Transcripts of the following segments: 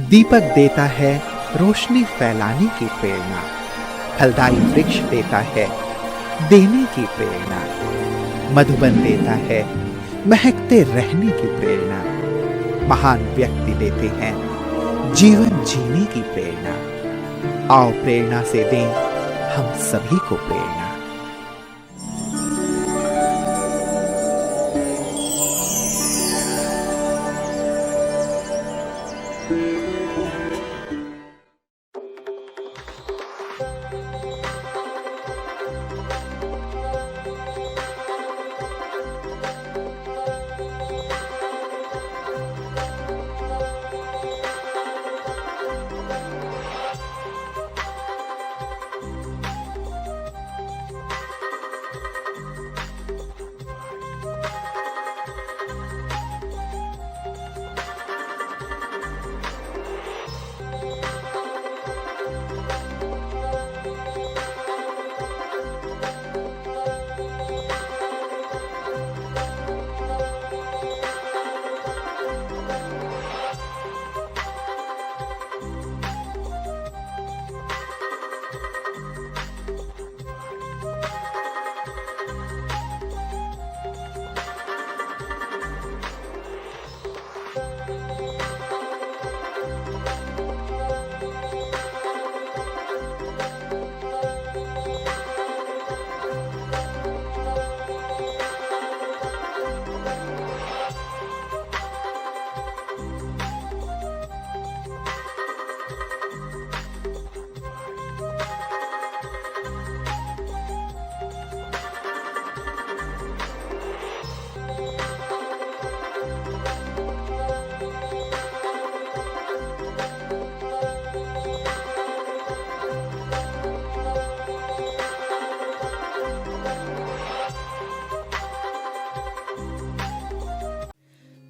दीपक देता है रोशनी फैलाने की प्रेरणा, फलदायी वृक्ष देता है देने की प्रेरणा, मधुबन देता है महकते रहने की प्रेरणा, महान व्यक्ति देते हैं जीवन जीने की प्रेरणा। आओ प्रेरणा से दें हम सभी को प्रेरणा।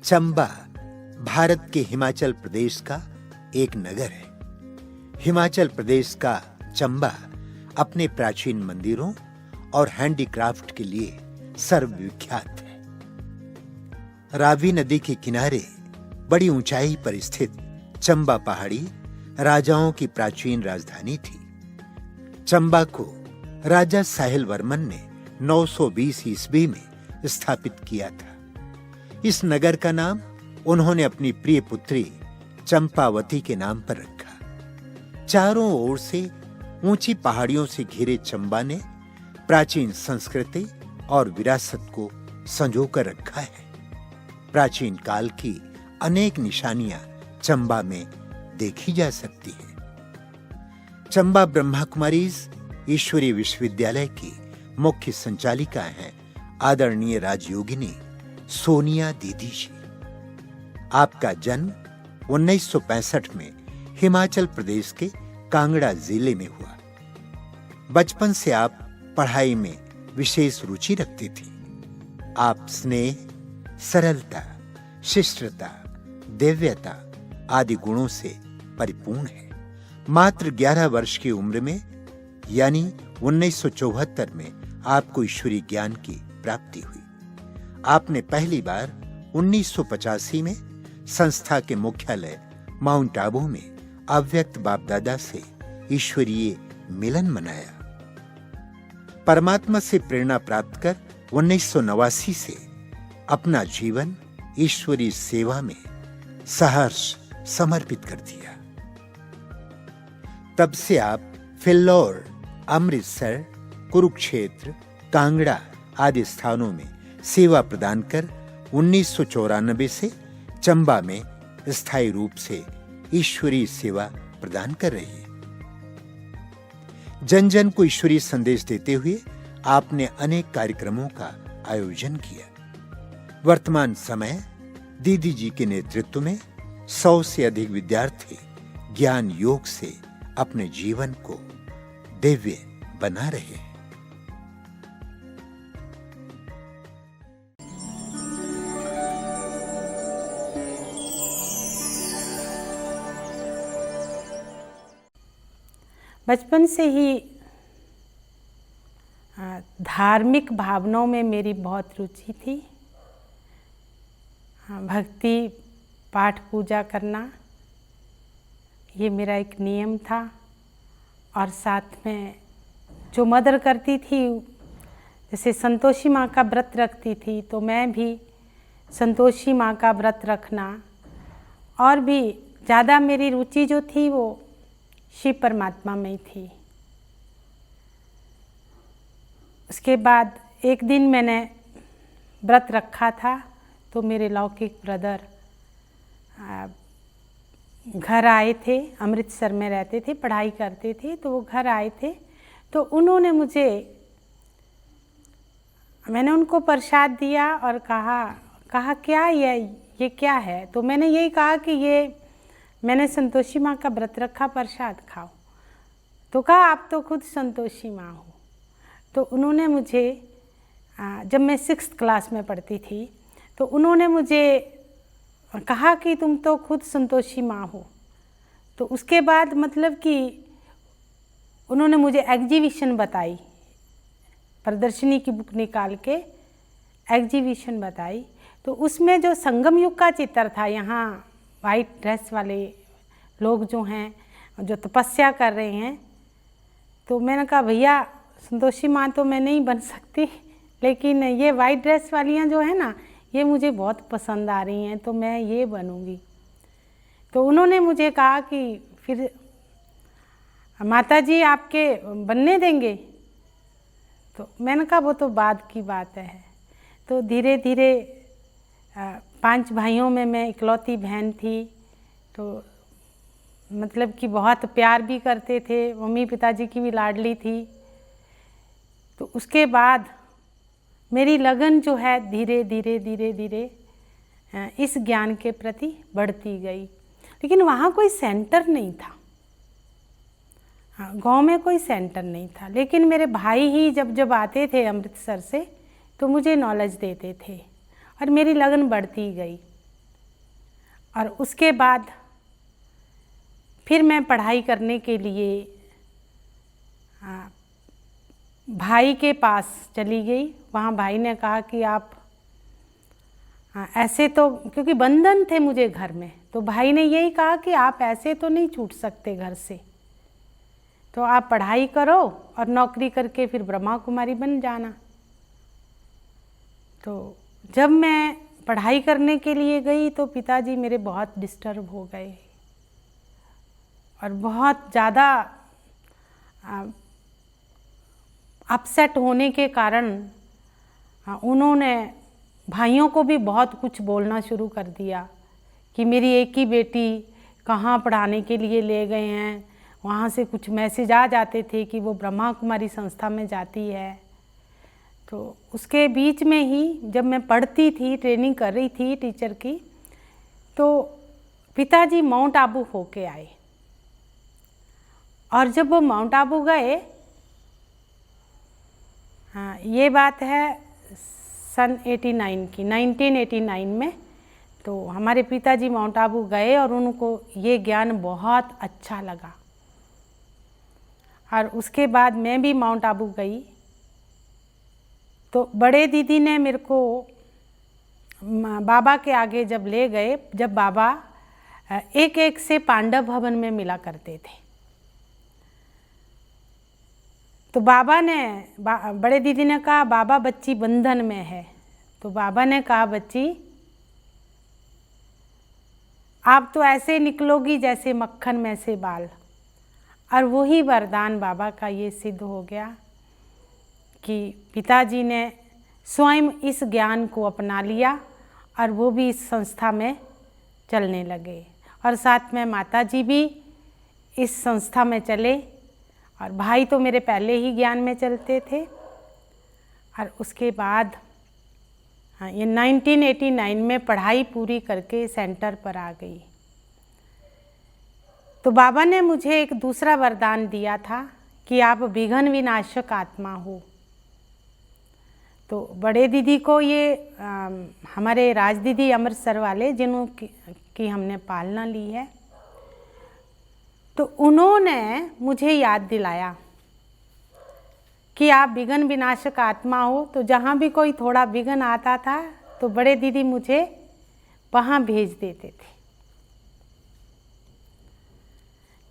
चंबा भारत के हिमाचल प्रदेश का एक नगर है। हिमाचल प्रदेश का चंबा अपने प्राचीन मंदिरों और हैंडीक्राफ्ट के लिए सर्वविख्यात है। रावी नदी के किनारे बड़ी ऊंचाई पर स्थित चंबा पहाड़ी राजाओं की प्राचीन राजधानी थी। चंबा को राजा साहिल वर्मन ने 920 ईस्वी में स्थापित किया था। इस नगर का नाम उन्होंने अपनी प्रिय पुत्री चंपावती के नाम पर रखा। चारों ओर से ऊंची पहाड़ियों से घिरे चंबा ने प्राचीन संस्कृति और विरासत को संजोकर रखा है। प्राचीन काल की अनेक निशानियां चंबा में देखी जा सकती हैं। चंबा ब्रह्मा कुमारीज ईश्वरीय विश्वविद्यालय की मुख्य संचालिका हैं आदरणीय राजयोगिनी सोनिया दीदी जी। आपका जन्म 1965 में हिमाचल प्रदेश के कांगड़ा जिले में हुआ। बचपन से आप पढ़ाई में विशेष रुचि रखती थी। आप स्नेह, सरलता, शिष्टता, दिव्यता आदि गुणों से परिपूर्ण है। मात्र 11 वर्ष की उम्र में यानी 1974 में आपको ईश्वरीय ज्ञान की प्राप्ति हुई। आपने पहली बार 1985 में संस्था के मुख्यालय माउंट आबू में अव्यक्त बाप दादा से ईश्वरीय मिलन मनाया। परमात्मा से प्रेरणा प्राप्त कर 1989 से अपना जीवन ईश्वरीय सेवा में सहर्ष समर्पित कर दिया। तब से आप फिल्लौर, अमृतसर, कुरुक्षेत्र, कांगड़ा आदि स्थानों में सेवा प्रदान कर 1994 से चंबा में स्थायी रूप से ईश्वरीय सेवा प्रदान कर रही है। जन जन को ईश्वरीय संदेश देते हुए आपने अनेक कार्यक्रमों का आयोजन किया। वर्तमान समय दीदी जी के नेतृत्व में 100 से अधिक विद्यार्थी ज्ञान योग से अपने जीवन को दिव्य बना रहे हैं। बचपन से ही धार्मिक भावनाओं में मेरी बहुत रुचि थी। भक्ति, पाठ पूजा करना ये मेरा एक नियम था। और साथ में जो मदर करती थी, जैसे संतोषी माँ का व्रत रखती थी, तो मैं भी संतोषी माँ का व्रत रखना, और भी ज़्यादा मेरी रुचि जो थी वो शिव परमात्मा में ही थी। उसके बाद एक दिन मैंने व्रत रखा था, तो मेरे लौकिक ब्रदर घर आए थे, अमृतसर में रहते थे, पढ़ाई करते थे, तो वो घर आए थे। तो उन्होंने मैंने उनको प्रसाद दिया और कहा क्या ये क्या है? तो मैंने यही कहा कि ये मैंने संतोषी माँ का व्रत रखा, प्रसाद खाओ। तो कहा आप तो खुद संतोषी माँ हो। तो उन्होंने मुझे, जब मैं 6th क्लास में पढ़ती थी, तो उन्होंने मुझे कहा कि तुम तो खुद संतोषी माँ हो। तो उसके बाद मतलब कि उन्होंने मुझे एग्जीबिशन बताई, प्रदर्शनी की बुक निकाल के एग्जीबिशन बताई। तो उसमें जो संगम युग का चित्र था, यहाँ वाइट ड्रेस वाले लोग जो हैं, जो तपस्या कर रहे हैं, तो मैंने कहा भैया संतोषी माँ तो मैं नहीं बन सकती, लेकिन ये वाइट ड्रेस वालियाँ जो है ना, ये मुझे बहुत पसंद आ रही हैं, तो मैं ये बनूँगी। तो उन्होंने मुझे कहा कि फिर माता जी आपके बनने देंगे? तो मैंने कहा वो तो बाद की बात है। तो धीरे धीरे 5 भाइयों में मैं इकलौती बहन थी, तो मतलब कि बहुत प्यार भी करते थे, मम्मी पिताजी की भी लाडली थी। तो उसके बाद मेरी लगन जो है धीरे धीरे इस ज्ञान के प्रति बढ़ती गई। लेकिन वहाँ कोई सेंटर नहीं था, गांव में कोई सेंटर नहीं था, लेकिन मेरे भाई ही जब आते थे अमृतसर से, तो मुझे नॉलेज देते थे और मेरी लगन बढ़ती गई। और उसके बाद फिर मैं पढ़ाई करने के लिए भाई के पास चली गई। वहाँ भाई ने कहा कि आप ऐसे तो, क्योंकि बंधन थे मुझे घर में, तो भाई ने यही कहा कि आप ऐसे तो नहीं छूट सकते घर से, तो आप पढ़ाई करो और नौकरी करके फिर ब्रह्मा कुमारी बन जाना। तो जब मैं पढ़ाई करने के लिए गई तो पिताजी मेरे बहुत डिस्टर्ब हो गए और बहुत ज़्यादा अपसेट होने के कारण उन्होंने भाइयों को भी बहुत कुछ बोलना शुरू कर दिया कि मेरी एक ही बेटी कहाँ पढ़ाने के लिए ले गए हैं। वहाँ से कुछ मैसेज आ जाते थे कि वो ब्रह्मा कुमारी संस्था में जाती है। तो उसके बीच में ही जब मैं पढ़ती थी, ट्रेनिंग कर रही थी टीचर की, तो पिताजी माउंट आबू होके आए। और जब वो माउंट आबू गए, हाँ ये बात है सन 89 की, 1989 में, तो हमारे पिताजी माउंट आबू गए और उनको ये ज्ञान बहुत अच्छा लगा। और उसके बाद मैं भी माउंट आबू गई। तो बड़े दीदी ने मेरे को बाबा के आगे जब ले गए, जब बाबा एक एक से पांडव भवन में मिला करते थे, तो बाबा ने बड़े दीदी ने कहा बाबा बच्ची बंधन में है। तो बाबा ने कहा बच्ची आप तो ऐसे निकलोगी जैसे मक्खन में से बाल। और वही वरदान बाबा का ये सिद्ध हो गया कि पिताजी ने स्वयं इस ज्ञान को अपना लिया और वो भी इस संस्था में चलने लगे। और साथ में माताजी भी इस संस्था में चले और भाई तो मेरे पहले ही ज्ञान में चलते थे। और उसके बाद हाँ ये 1989 में पढ़ाई पूरी करके सेंटर पर आ गई। तो बाबा ने मुझे एक दूसरा वरदान दिया था कि आप विघ्न विनाशक आत्मा हो। तो बड़े दीदी को ये हमारे राज दीदी अमृतसर वाले जिन्हों की हमने पालना ली है, तो उन्होंने मुझे याद दिलाया कि आप विघ्न विनाशक आत्मा हो। तो जहाँ भी कोई थोड़ा विघ्न आता था तो बड़े दीदी मुझे वहाँ भेज देते थे।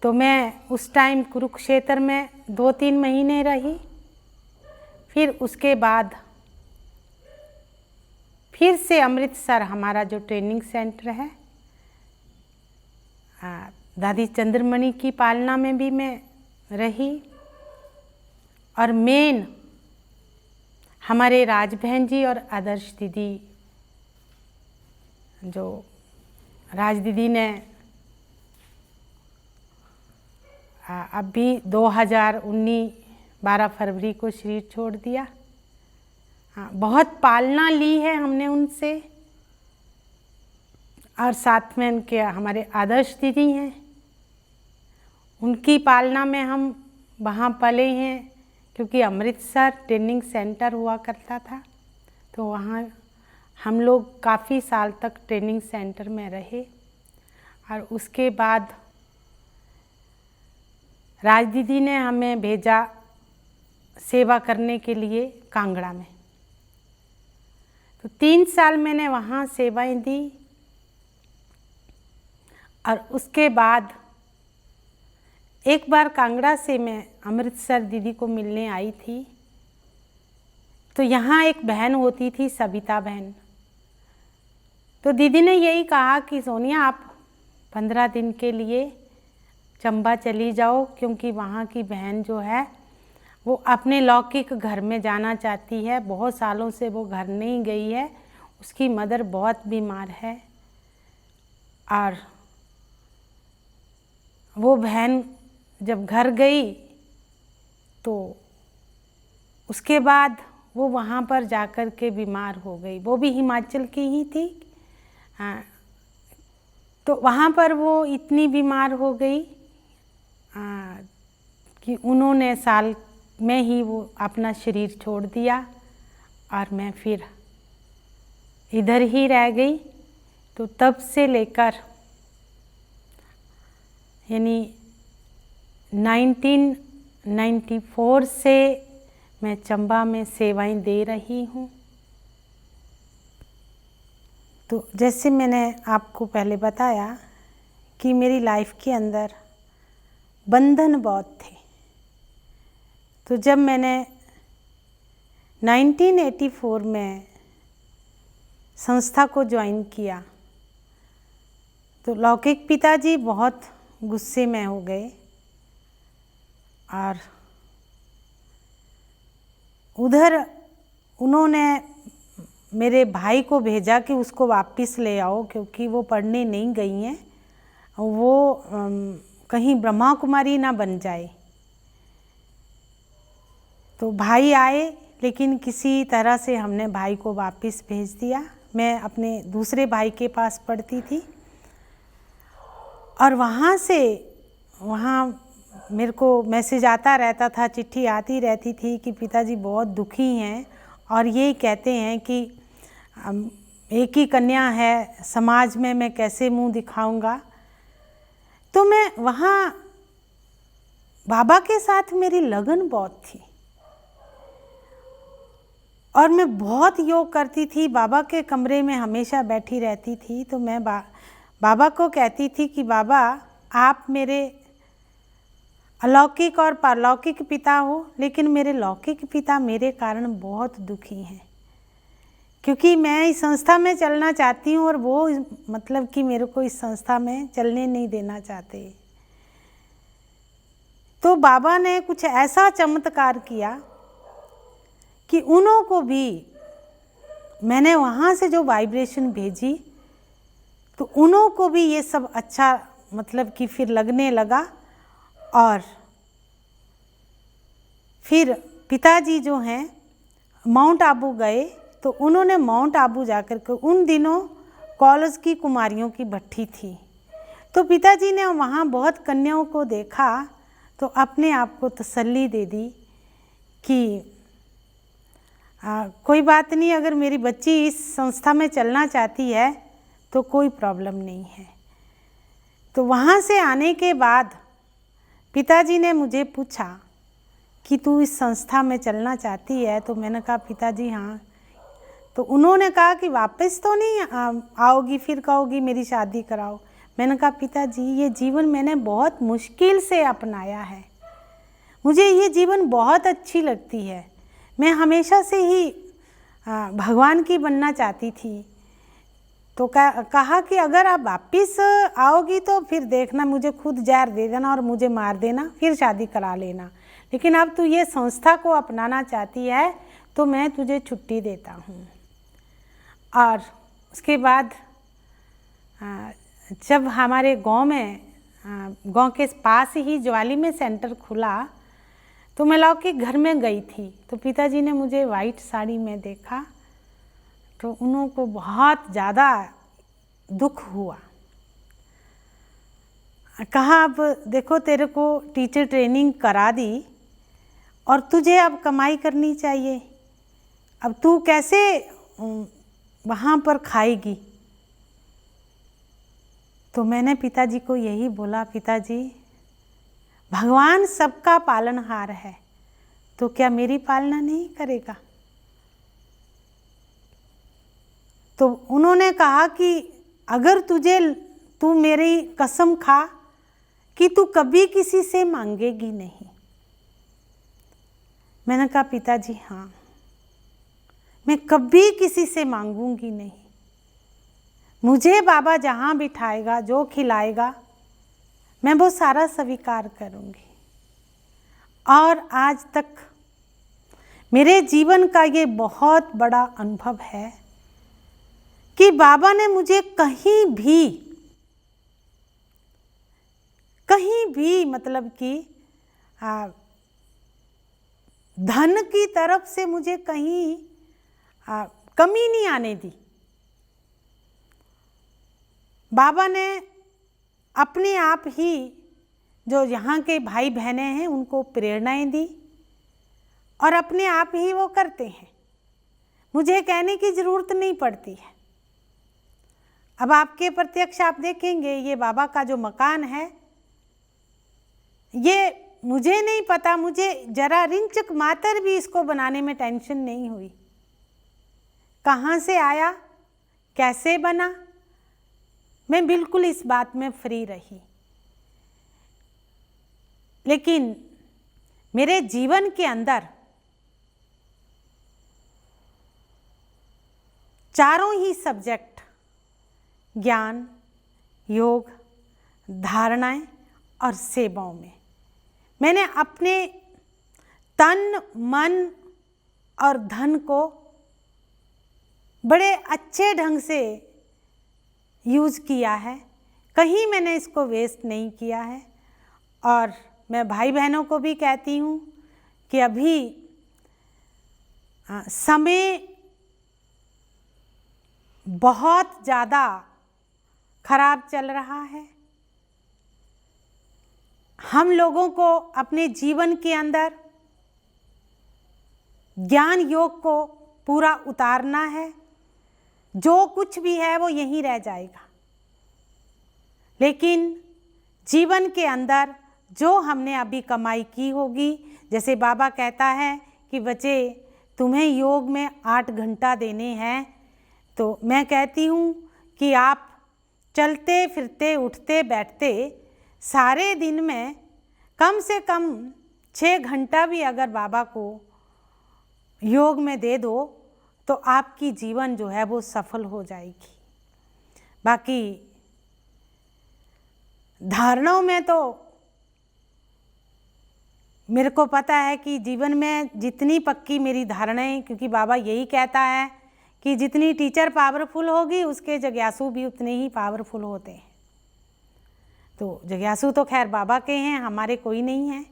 तो मैं उस टाइम कुरुक्षेत्र में 2-3 महीने रही। फिर उसके बाद फिर से अमृतसर हमारा जो ट्रेनिंग सेंटर है, दादी चंद्रमणि की पालना में भी मैं रही। और मेन हमारे राज बहन जी और आदर्श दीदी, जो राज दीदी ने अभी 2019 12 फरवरी को शरीर छोड़ दिया। हाँ, बहुत पालना ली है हमने उनसे। और साथ में उनके हमारे आदर्श दीदी हैं, उनकी पालना में हम वहाँ पले हैं, क्योंकि अमृतसर ट्रेनिंग सेंटर हुआ करता था। तो वहाँ हम लोग काफ़ी साल तक ट्रेनिंग सेंटर में रहे। और उसके बाद राज दीदी ने हमें भेजा सेवा करने के लिए कांगड़ा में। तो 3 साल मैंने वहाँ सेवाएं दी। और उसके बाद एक बार कांगड़ा से मैं अमृतसर दीदी को मिलने आई थी। तो यहाँ एक बहन होती थी, सविता बहन। तो दीदी ने यही कहा कि सोनिया आप 15 दिन के लिए चंबा चली जाओ, क्योंकि वहाँ की बहन जो है वो अपने लौकिक घर में जाना चाहती है। बहुत सालों से वो घर नहीं गई है, उसकी मदर बहुत बीमार है। और वो बहन जब घर गई तो उसके बाद वो वहाँ पर जाकर के बीमार हो गई। वो भी हिमाचल की ही थी। तो वहाँ पर वो इतनी बीमार हो गई कि उन्होंने साल में ही वो अपना शरीर छोड़ दिया। और मैं फिर इधर ही रह गई। तो तब से लेकर यानी 1994 से मैं चंबा में सेवाएं दे रही हूँ। तो जैसे मैंने आपको पहले बताया कि मेरी लाइफ के अंदर बंधन बहुत थे। तो जब मैंने 1984 में संस्था को ज्वाइन किया तो लौकिक पिताजी बहुत गुस्से में हो गए। और उधर उन्होंने मेरे भाई को भेजा कि उसको वापस ले आओ, क्योंकि वो पढ़ने नहीं गई हैं, वो कहीं ब्रह्मा कुमारी ना बन जाए। तो भाई आए, लेकिन किसी तरह से हमने भाई को वापस भेज दिया। मैं अपने दूसरे भाई के पास पढ़ती थी। और वहाँ से मेरे को मैसेज आता रहता था, चिट्ठी आती रहती थी कि पिताजी बहुत दुखी हैं और ये कहते हैं कि एक ही कन्या है, समाज में मैं कैसे मुंह दिखाऊंगा। तो मैं वहाँ बाबा के साथ मेरी लगन बहुत थी और मैं बहुत योग करती थी। बाबा के कमरे में हमेशा बैठी रहती थी। तो मैं बाबा को कहती थी कि बाबा आप मेरे अलौकिक और पारलौकिक पिता हो, लेकिन मेरे लौकिक पिता मेरे कारण बहुत दुखी हैं, क्योंकि मैं इस संस्था में चलना चाहती हूँ और वो मतलब कि मेरे को इस संस्था में चलने नहीं देना चाहते। तो बाबा ने कुछ ऐसा चमत्कार किया कि उन्हों को भी मैंने वहाँ से जो वाइब्रेशन भेजी तो उन्हों को भी ये सब अच्छा मतलब कि फिर लगने लगा। और फिर पिताजी जो हैं माउंट आबू गए, तो उन्होंने माउंट आबू जाकर के, उन दिनों कॉलेज की कुमारियों की भट्ठी थी, तो पिताजी ने वहाँ बहुत कन्याओं को देखा तो अपने आप को तसल्ली दे दी कि कोई बात नहीं, अगर मेरी बच्ची इस संस्था में चलना चाहती है तो कोई प्रॉब्लम नहीं है। तो वहाँ से आने के बाद पिताजी ने मुझे पूछा कि तू इस संस्था में चलना चाहती है? तो मैंने कहा पिताजी हाँ। तो उन्होंने कहा कि वापस तो नहीं आओगी, फिर कहोगी मेरी शादी कराओ। मैंने कहा पिताजी ये जीवन मैंने बहुत मुश्किल से अपनाया है, मुझे ये जीवन बहुत अच्छी लगती है, मैं हमेशा से ही भगवान की बनना चाहती थी। तो कहा कि अगर आप वापिस आओगी तो फिर देखना, मुझे खुद जहर दे देना और मुझे मार देना, फिर शादी करा लेना, लेकिन अब तू ये संस्था को अपनाना चाहती है तो मैं तुझे छुट्टी देता हूँ। और उसके बाद जब हमारे गांव के पास ही ज्वाली में सेंटर खुला तो मैं लौकिक घर में गई थी, तो पिताजी ने मुझे वाइट साड़ी में देखा तो उनको बहुत ज़्यादा दुख हुआ। कहा अब देखो तेरे को टीचर ट्रेनिंग करा दी और तुझे अब कमाई करनी चाहिए, अब तू कैसे वहाँ पर खाएगी। तो मैंने पिताजी को यही बोला, पिताजी भगवान सबका पालनहार है तो क्या मेरी पालना नहीं करेगा। तो उन्होंने कहा कि अगर तू मेरी कसम खा कि तू कभी किसी से मांगेगी नहीं। मैंने कहा पिताजी हाँ, मैं कभी किसी से मांगूंगी नहीं, मुझे बाबा जहाँ बिठाएगा जो खिलाएगा मैं वो सारा स्वीकार करूंगी। और आज तक मेरे जीवन का ये बहुत बड़ा अनुभव है कि बाबा ने मुझे कहीं भी मतलब कि धन की तरफ से मुझे कहीं कमी नहीं आने दी। बाबा ने अपने आप ही जो यहाँ के भाई बहनें हैं उनको प्रेरणाएं दी और अपने आप ही वो करते हैं, मुझे कहने की ज़रूरत नहीं पड़ती है। अब आपके प्रत्यक्ष आप देखेंगे ये बाबा का जो मकान है, ये मुझे नहीं पता, मुझे जरा रिंचक मात्र भी इसको बनाने में टेंशन नहीं हुई, कहाँ से आया कैसे बना, मैं बिल्कुल इस बात में फ्री रही। लेकिन मेरे जीवन के अंदर चारों ही सब्जेक्ट ज्ञान, योग, धारणाएं और सेवाओं में मैंने अपने तन, मन और धन को बड़े अच्छे ढंग से यूज़ किया है, कहीं मैंने इसको वेस्ट नहीं किया है। और मैं भाई बहनों को भी कहती हूँ कि अभी समय बहुत ज़्यादा खराब चल रहा है, हम लोगों को अपने जीवन के अंदर ज्ञान योग को पूरा उतारना है, जो कुछ भी है वो यहीं रह जाएगा, लेकिन जीवन के अंदर जो हमने अभी कमाई की होगी, जैसे बाबा कहता है कि बच्चे तुम्हें योग में 8 घंटा देने हैं, तो मैं कहती हूँ कि आप चलते फिरते उठते बैठते सारे दिन में कम से कम 6 घंटा भी अगर बाबा को योग में दे दो तो आपकी जीवन जो है वो सफल हो जाएगी। बाकी धारणाओं में तो मेरे को पता है कि जीवन में जितनी पक्की मेरी धारणाएं, क्योंकि बाबा यही कहता है कि जितनी टीचर पावरफुल होगी उसके जिज्ञासु भी उतने ही पावरफुल होते हैं। तो जिज्ञासु तो खैर बाबा के हैं, हमारे कोई नहीं है,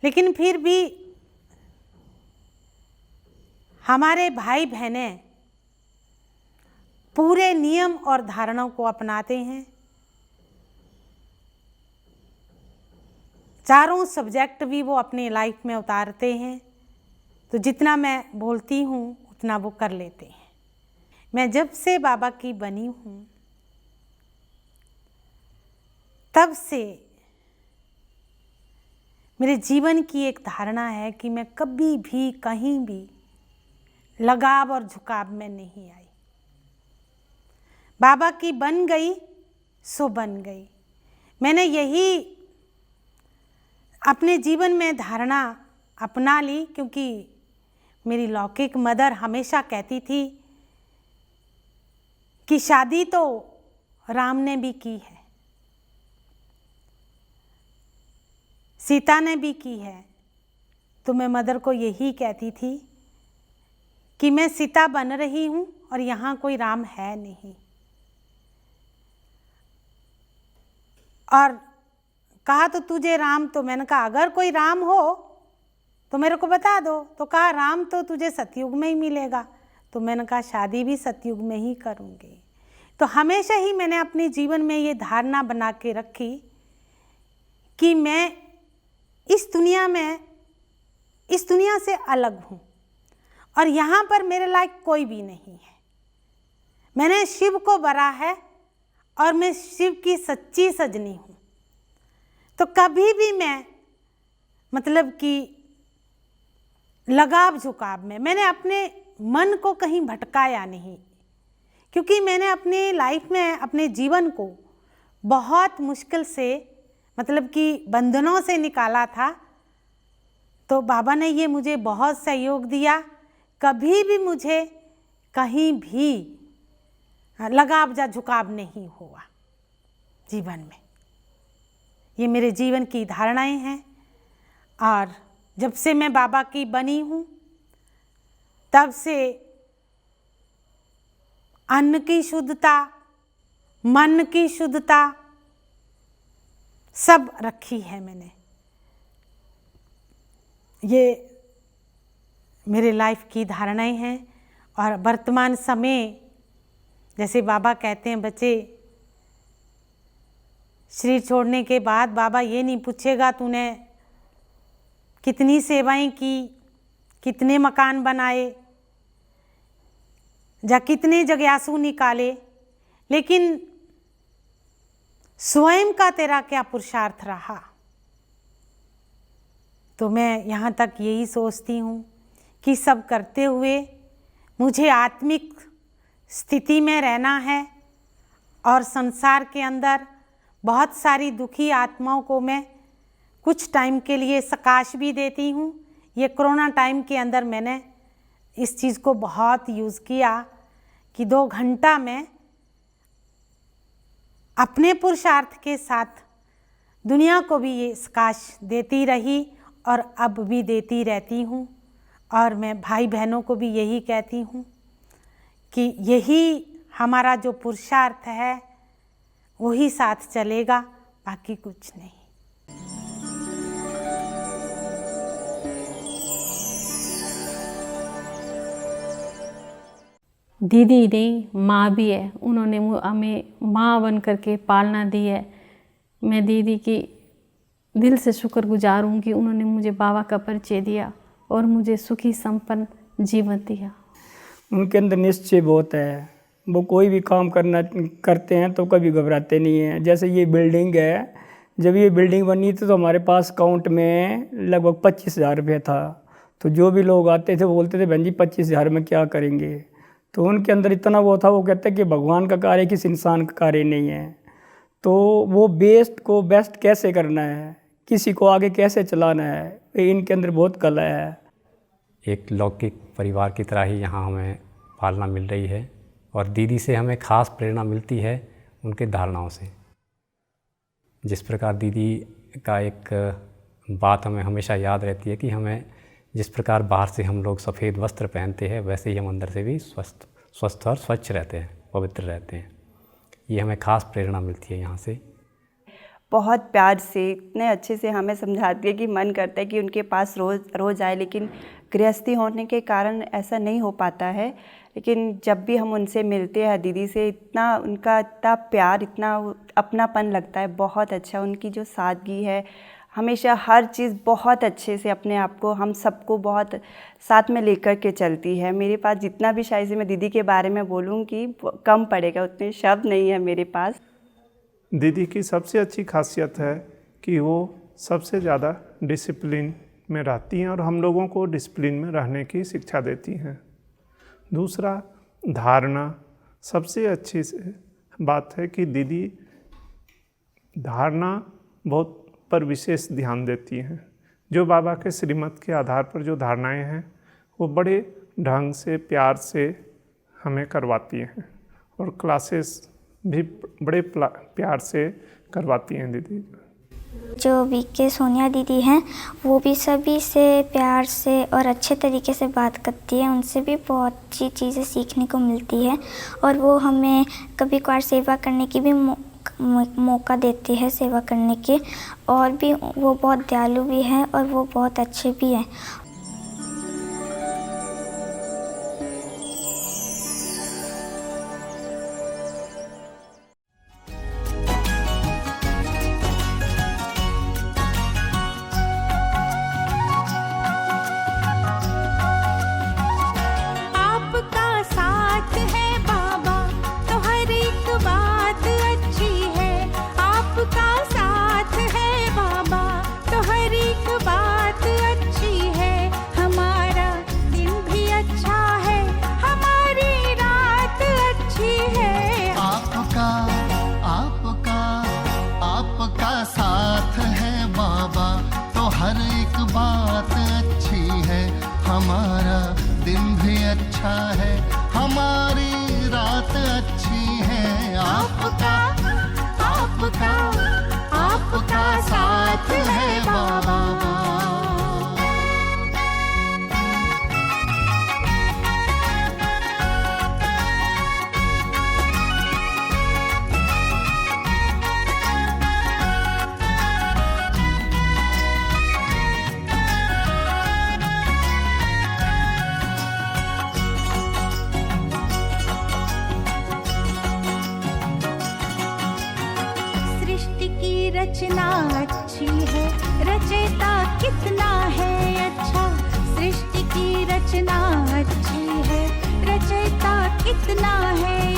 लेकिन फिर भी हमारे भाई बहनें पूरे नियम और धारणाओं को अपनाते हैं, चारों सब्जेक्ट भी वो अपनी लाइफ में उतारते हैं। तो जितना मैं बोलती हूँ उतना वो कर लेते हैं। मैं जब से बाबा की बनी हूँ तब से मेरे जीवन की एक धारणा है कि मैं कभी भी कहीं भी लगाव और झुकाव में नहीं आई। बाबा की बन गई, सो बन गई। मैंने यही अपने जीवन में धारणा अपना ली, क्योंकि मेरी लौकिक मदर हमेशा कहती थी कि शादी तो राम ने भी की है, सीता ने भी की है। तो मैं मदर को यही कहती थी कि मैं सीता बन रही हूँ और यहाँ कोई राम है नहीं। और कहा तो तुझे राम, तो मैंने कहा अगर कोई राम हो तो मेरे को बता दो। तो कहा राम तो तुझे सतयुग में ही मिलेगा। तो मैंने कहा शादी भी सतयुग में ही करूँगी। तो हमेशा ही मैंने अपने जीवन में ये धारणा बना के रखी कि मैं इस दुनिया से अलग हूँ और यहाँ पर मेरे लायक कोई भी नहीं है। मैंने शिव को वरा है और मैं शिव की सच्ची सजनी हूँ। तो कभी भी मैं मतलब कि लगाव झुकाव में मैंने अपने मन को कहीं भटकाया नहीं, क्योंकि मैंने अपने लाइफ में अपने जीवन को बहुत मुश्किल से मतलब कि बंधनों से निकाला था। तो बाबा ने ये मुझे बहुत सहयोग दिया। कभी भी मुझे कहीं भी लगाव या झुकाव नहीं हुआ जीवन में। ये मेरे जीवन की धारणाएं हैं। और जब से मैं बाबा की बनी हूँ तब से अन्न की शुद्धता, मन की शुद्धता सब रखी है मैंने। ये मेरे लाइफ की धारणाएं हैं। और वर्तमान समय जैसे बाबा कहते हैं, बच्चे शरीर छोड़ने के बाद बाबा ये नहीं पूछेगा तूने कितनी सेवाएं की, कितने मकान बनाए या कितने जग्यासु निकाले, लेकिन स्वयं का तेरा क्या पुरुषार्थ रहा। तो मैं यहाँ तक यही सोचती हूँ कि सब करते हुए मुझे आत्मिक स्थिति में रहना है। और संसार के अंदर बहुत सारी दुखी आत्माओं को मैं कुछ टाइम के लिए सकाश भी देती हूँ। ये कोरोना टाइम के अंदर मैंने इस चीज़ को बहुत यूज़ किया कि 2 घंटा में अपने पुरुषार्थ के साथ दुनिया को भी ये सकाश देती रही और अब भी देती रहती हूँ। और मैं भाई बहनों को भी यही कहती हूँ कि यही हमारा जो पुरुषार्थ है वही साथ चलेगा, बाकी कुछ नहीं। दीदी नहीं, माँ भी है। उन्होंने हमें माँ बन करके पालना दी है। मैं दीदी की दिल से शुक्रगुजार हूँ कि उन्होंने मुझे बाबा का परिचय दिया और मुझे सुखी संपन्न जीवन दिया। उनके अंदर निश्चय बहुत है। वो कोई भी काम करते हैं तो कभी घबराते नहीं हैं। जैसे ये बिल्डिंग है, जब ये बिल्डिंग बनी थी तो हमारे पास अकाउंट में लगभग 25,000 रुपये था। तो जो भी लोग आते थे वो बोलते थे बहन जी 25,000 में क्या करेंगे। तो उनके अंदर इतना वो था, वो कहते कि भगवान का कार्य किसी इंसान का कार्य नहीं है। तो वो बेस्ट को बेस्ट कैसे करना है, किसी को आगे कैसे चलाना है, इनके अंदर बहुत कला है। एक लौकिक परिवार की तरह ही यहाँ हमें पालना मिल रही है और दीदी से हमें खास प्रेरणा मिलती है उनके धारणाओं से। जिस प्रकार दीदी का एक बात हमें हमेशा याद रहती है कि हमें जिस प्रकार बाहर से हम लोग सफ़ेद वस्त्र पहनते हैं वैसे ही हम अंदर से भी स्वस्थ और स्वच्छ रहते हैं, पवित्र रहते हैं। ये हमें खास प्रेरणा मिलती है यहाँ से। बहुत प्यार से इतने अच्छे से हमें समझाती है कि मन करता है कि उनके पास रोज़ आए, लेकिन गृहस्थी होने के कारण ऐसा नहीं हो पाता है। लेकिन जब भी हम उनसे मिलते हैं दीदी से, इतना उनका इतना प्यार, इतना अपनापन लगता है। बहुत अच्छा उनकी जो सादगी है, हमेशा हर चीज़ बहुत अच्छे से अपने आप को हम सबको बहुत साथ में लेकर के चलती है। मेरे पास जितना भी शायद से मैं दीदी के बारे में बोलूँ कि कम पड़ेगा, उतने शब्द नहीं है मेरे पास। दीदी की सबसे अच्छी खासियत है कि वो सबसे ज़्यादा डिसिप्लिन में रहती हैं और हम लोगों को डिसिप्लिन में रहने की शिक्षा देती हैं। दूसरा, धारणा सबसे अच्छी बात है कि दीदी धारणा बहुत पर विशेष ध्यान देती हैं। जो बाबा के श्रीमत के आधार पर जो धारणाएं हैं वो बड़े ढंग से प्यार से हमें करवाती हैं और क्लासेस भी बड़े प्यार से करवाती हैं दीदी। जो वीके सोनिया दीदी हैं वो भी सभी से प्यार से और अच्छे तरीके से बात करती है, उनसे भी बहुत अच्छी चीज़ें सीखने को मिलती है और वो हमें कभी कभार सेवा करने की भी मौका देती है सेवा करने के, और भी वो बहुत दयालु भी हैं और वो बहुत अच्छे भी हैं। हमारा दिन भी अच्छा है, हमारी रात अच्छी है। आपका आपका आपका साथ है बाबा। रचना अच्छी है, रचयिता कितना है अच्छा। सृष्टि की रचना अच्छी है, रचयिता कितना है